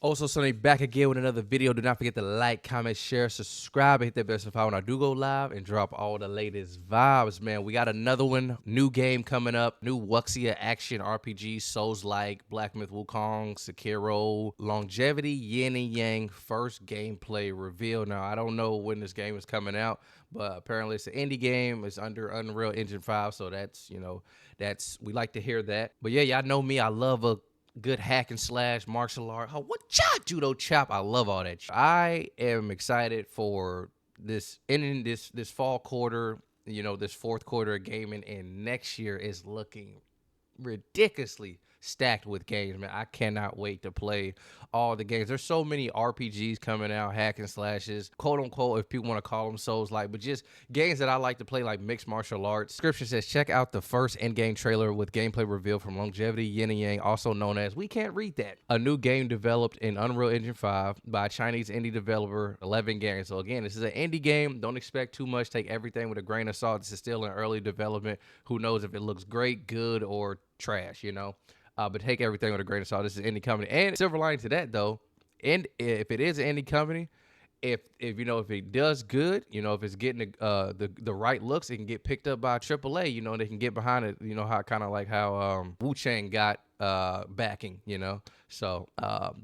Also, Sonny back again with another video. Do not forget to like, comment, share, subscribe, and hit that bell notification when I do go live and drop all the latest vibes, man. We got another one, new game coming up, new Wuxia action RPG, Souls-like, Black Myth Wukong, Sekiro, Longevity, Yin and Yang, first gameplay reveal. Now, I don't know when this game is coming out, but apparently it's an indie game. It's under Unreal Engine 5, so that's, we like to hear that. But yeah, y'all know me. I love a good hack and slash martial art. Oh, what chop, judo chop. I love all that. I am excited for this ending this fall quarter, this fourth quarter of gaming, and next year is looking ridiculously stacked with games, man. I cannot wait to play all the games. There's so many RPGs coming out, hack and slashes, quote unquote, if people want to call them Souls like, but just games that I like to play, like mixed martial arts. Description says check out the first in-game trailer with gameplay reveal from Longevity, Yin and Yang, also known as, we can't read that, a new game developed in Unreal Engine 5 by Chinese indie developer 11 Games. So again, this is an indie game. Don't expect too much. Take everything with a grain of salt. This is still in early development. Who knows if it looks great, good, or trash, but take everything with a grain of salt. This is an indie company. And silver lining to that, though, and if it is an indie company, if it does good, if it's getting the right looks, it can get picked up by AAA. They can get behind it. How kind of like how Wukong got backing. So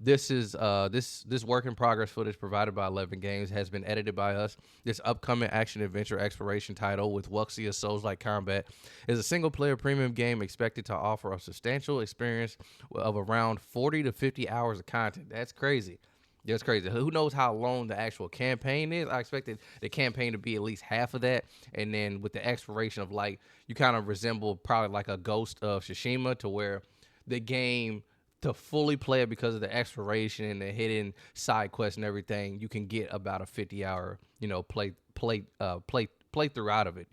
this is this work in progress footage provided by 11 Games has been edited by us. This upcoming action adventure exploration title with Wuxia Souls-like combat is a single player premium game expected to offer a substantial experience of around 40 to 50 hours of content. That's crazy. That's crazy. Who knows how long the actual campaign is? I expected the campaign to be at least half of that. And then with the exploration of, like, you kind of resemble probably like a Ghost of Tsushima, to where the game, to fully play it because of the exploration and the hidden side quests and everything, you can get about a 50-hour, play through out of it,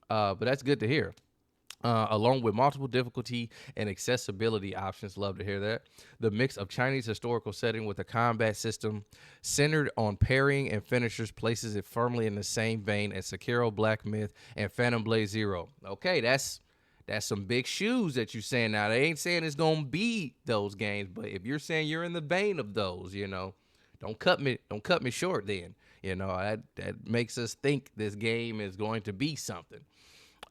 But that's good to hear. Along with multiple difficulty and accessibility options. Love to hear that. The mix of Chinese historical setting with a combat system centered on parrying and finishers places it firmly in the same vein as Sekiro, Black Myth, and Phantom Blade Zero. Okay, that's some big shoes that you're saying. Now, they ain't saying it's gonna be those games, but if you're saying you're in the vein of those, don't cut me short. Then that makes us think this game is going to be something.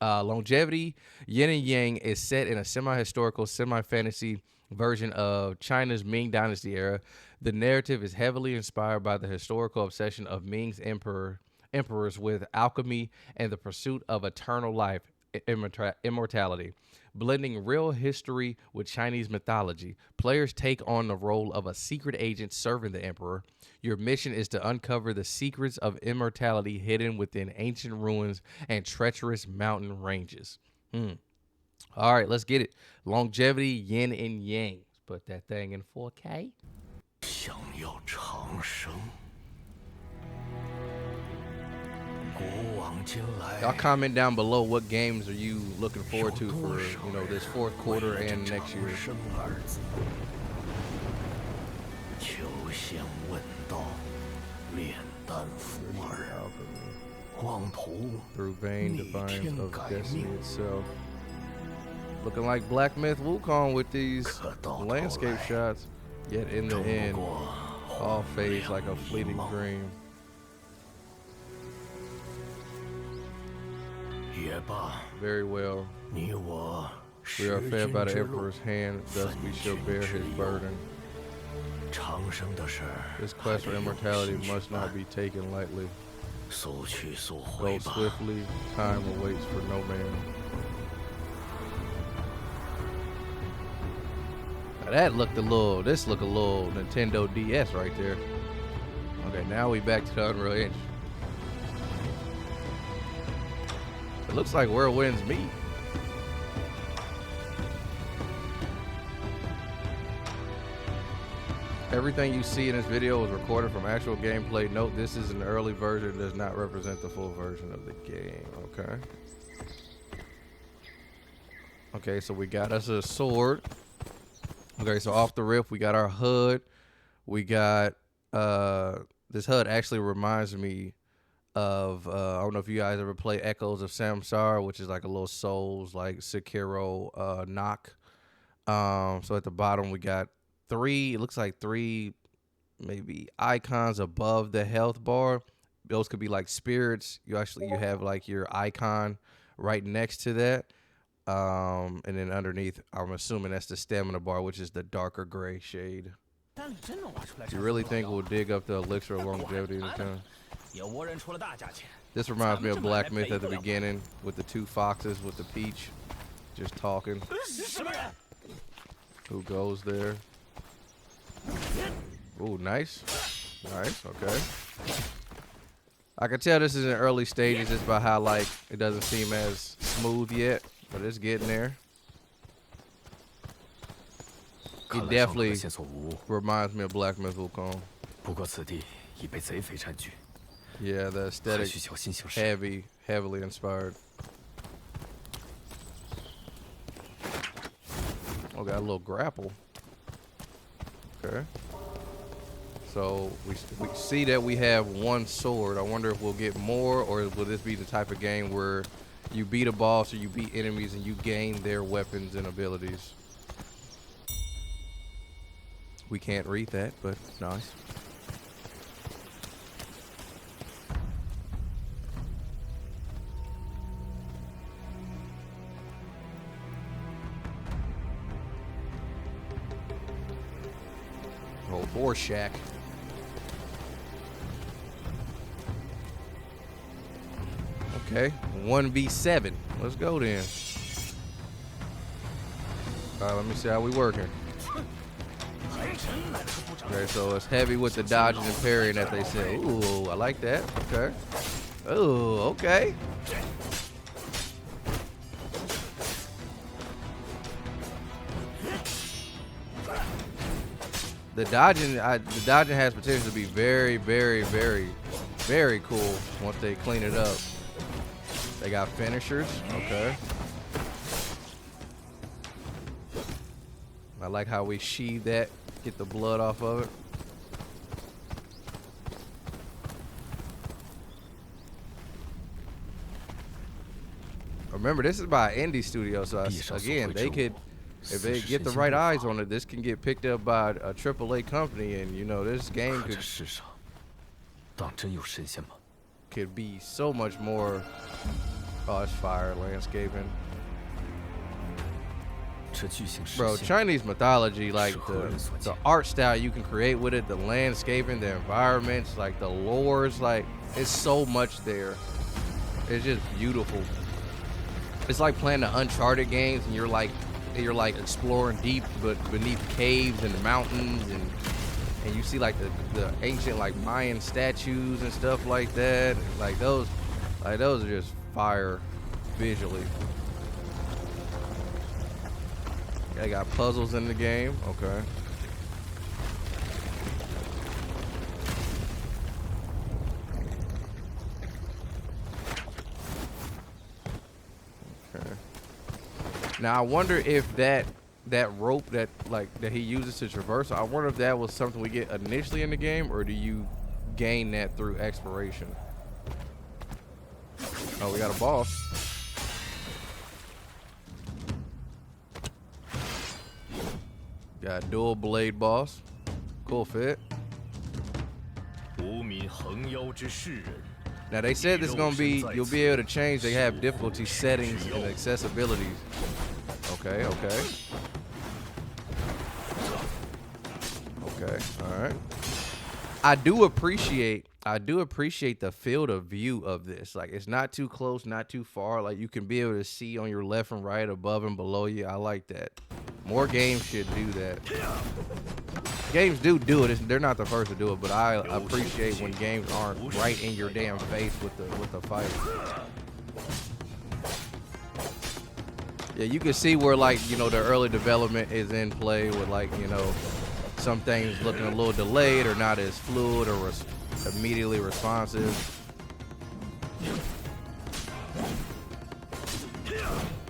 Longevity, Yin and Yang is set in a semi-historical, semi-fantasy version of China's Ming Dynasty era. The narrative is heavily inspired by the historical obsession of Ming's emperors with alchemy and the pursuit of eternal life, immortality. Blending real history with Chinese mythology, players take on the role of a secret agent serving the emperor. Your mission is to uncover the secrets of immortality hidden within ancient ruins and treacherous mountain ranges. All right, let's get it. Longevity, Yin and Yang. Let's put that thing in 4K. Y'all comment down below what games are you looking forward to for this fourth quarter and next year. Through vain defiance of destiny itself. Looking like Black Myth Wukong with these landscape shots, yet in the end, all fades like a fleeting dream. Very well. We are fed by the Emperor's hand, thus we shall bear his burden. This quest for immortality must not be taken lightly. Go swiftly, time awaits for no man. Now this look a little Nintendo DS right there. Okay, now we back to the Unreal Engine. It looks like where winds meet. Everything you see in this video was recorded from actual gameplay. Note, this is an early version. It does not represent the full version of the game. Okay. Okay, so we got us a sword. Okay, so off the rip, we got our HUD. We got, this HUD actually reminds me of, I don't know if you guys ever play Echoes of Samsara, which is like a little Souls, like Sekiro knock. So at the bottom, we got three, it looks like three maybe icons above the health bar. Those could be like spirits. You have like your icon right next to that. And then underneath, I'm assuming that's the stamina bar, which is the darker gray shade. You really think we'll dig up the elixir of longevity in time? This reminds me of Black Myth at the beginning with the two foxes with the peach just talking. Who goes there? Ooh, nice. Nice, okay. I can tell this is in early stages just by how, like, it doesn't seem as smooth yet, but it's getting there. It definitely reminds me of Black Myth Wukong. Yeah, the aesthetic, heavily inspired. Oh, got a little grapple. Okay. So we see that we have one sword. I wonder if we'll get more, or will this be the type of game where you beat a boss or you beat enemies and you gain their weapons and abilities? We can't read that, but nice. Oh, boar shack. Okay, 1v7. Let's go then. Let me see how we working. Okay, so it's heavy with the dodging and parrying that they say. Ooh, I like that. Okay. Ooh, okay. The dodging has potential to be very, very, very, very cool once they clean it up. They got finishers. Okay. I like how we sheathe that, get the blood off of it. Remember, this is by an indie studio, so again, they could, if they get the right eyes on it, this can get picked up by a AAA company, and you know, this game could be so much more. Oh, it's fire landscaping. Bro, Chinese mythology, like the art style you can create with it, the landscaping, the environments, like the lores, like it's so much there. It's just beautiful. It's like playing the Uncharted games and you're like exploring deep but beneath caves and mountains, and you see like the ancient like Mayan statues and stuff like that. Like those are just fire visually. They got puzzles in the game. Okay. Okay. Now I wonder if that rope that he uses to traverse, I wonder if that was something we get initially in the game, or do you gain that through exploration? Oh, we got a boss. Got dual blade boss. Cool fit. Now they said this is gonna be, you'll be able to change. They have difficulty settings and accessibility. Okay, okay. Okay, all right. I do appreciate the field of view of this. Like, it's not too close, not too far. Like, you can be able to see on your left and right, above and below you. I like that. More games should do that. Games do it. They're not the first to do it, but I appreciate when games aren't right in your damn face with the fight. Yeah, you can see where, like, you know, the early development is in play with, like, you know, some things looking a little delayed or not as fluid or immediately responsive.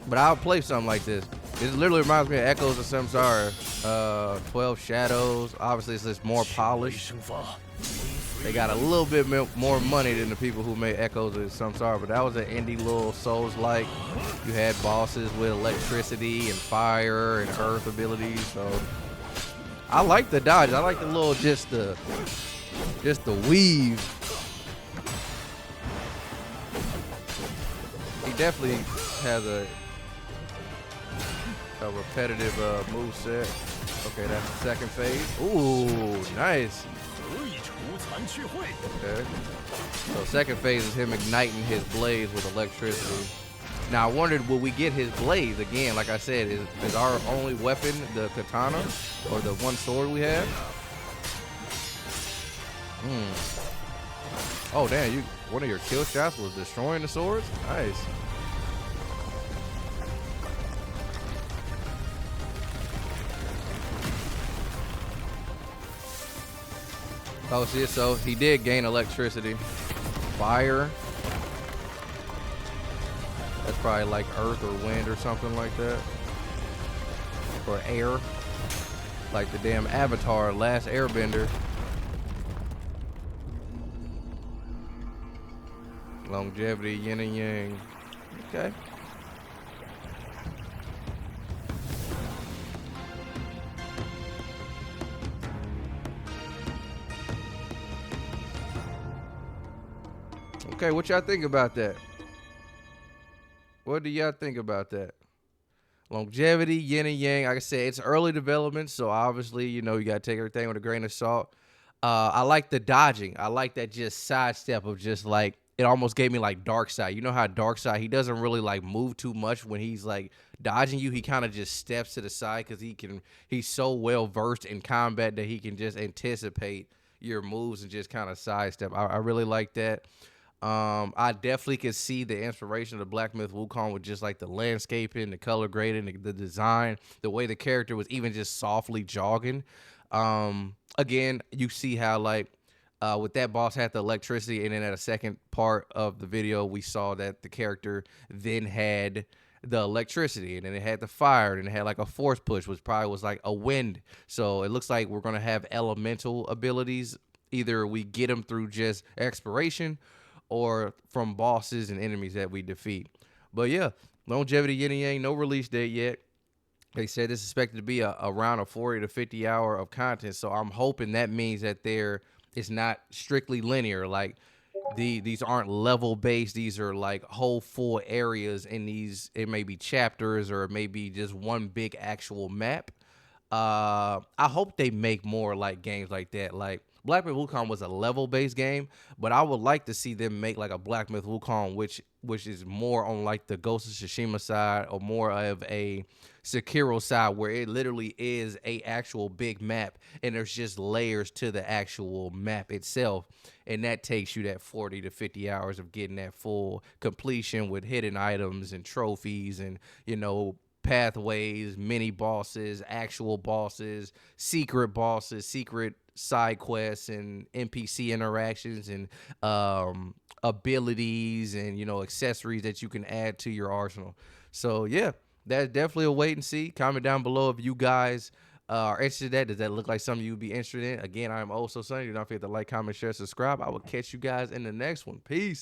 But I'll play something like this. This literally reminds me of Echoes of Samsara, 12 Shadows. Obviously, it's just more polished. They got a little bit more money than the people who made Echoes of Samsara, but that was an indie little Souls-like. You had bosses with electricity and fire and earth abilities, so I like the dodge. I like the little just the weave. He definitely has a repetitive move set. Okay, that's the second phase. Ooh, nice. Okay. So second phase is him igniting his blades with electricity. Now I wondered, will we get his blades again? Like I said, is our only weapon the katana or the one sword we have? Oh damn! One of your kill shots was destroying the swords. Nice. Oh, see, so he did gain electricity. Fire. That's probably like earth or wind or something like that. Or air. Like the damn Avatar, Last Airbender. Longevity, yin and yang. Okay. Okay, what y'all think about that? What do y'all think about that? Longevity, yin and yang. Like I said, it's early development, so obviously, you know, you gotta take everything with a grain of salt. I like the dodging. I like that just sidestep of just like it almost gave me like Darkseid. You know how Darkseid, he doesn't really like move too much when he's like dodging you. He kind of just steps to the side because he's so well versed in combat that he can just anticipate your moves and just kind of sidestep. I really like that. I definitely could see the inspiration of the Black Myth Wukong with just like the landscaping, the color grading, the design, the way the character was even just softly jogging. Again, you see how like with that boss had the electricity, and then at a second part of the video, we saw that the character then had the electricity, and then it had the fire, and it had like a force push, which probably was like a wind. So it looks like we're gonna have elemental abilities. Either we get them through just exploration or from bosses and enemies that we defeat. But yeah, Longevity, yin and yang, no release date yet. They said this is expected to be around a 40 to 50 hour of content. So I'm hoping that means that it's not strictly linear. Like these aren't level based. These are like whole full areas in these. It may be chapters or it may be just one big actual map. I hope they make more like games like that. Like Black Myth Wukong was a level-based game, but I would like to see them make like a Black Myth Wukong, which is more on like the Ghost of Tsushima side or more of a Sekiro side, where it literally is a actual big map and there's just layers to the actual map itself, and that takes you that 40 to 50 hours of getting that full completion with hidden items and trophies and, you know, pathways, mini bosses, actual bosses, secret side quests, and NPC interactions, and abilities, and, you know, accessories that you can add to your arsenal. So yeah, that's definitely a wait and see. Comment down below if you guys are interested in that. Does that look like something you'd be interested in? Again, I'm also Sunny. Do not forget to like, comment, share, subscribe. I will catch you guys in the next one. Peace.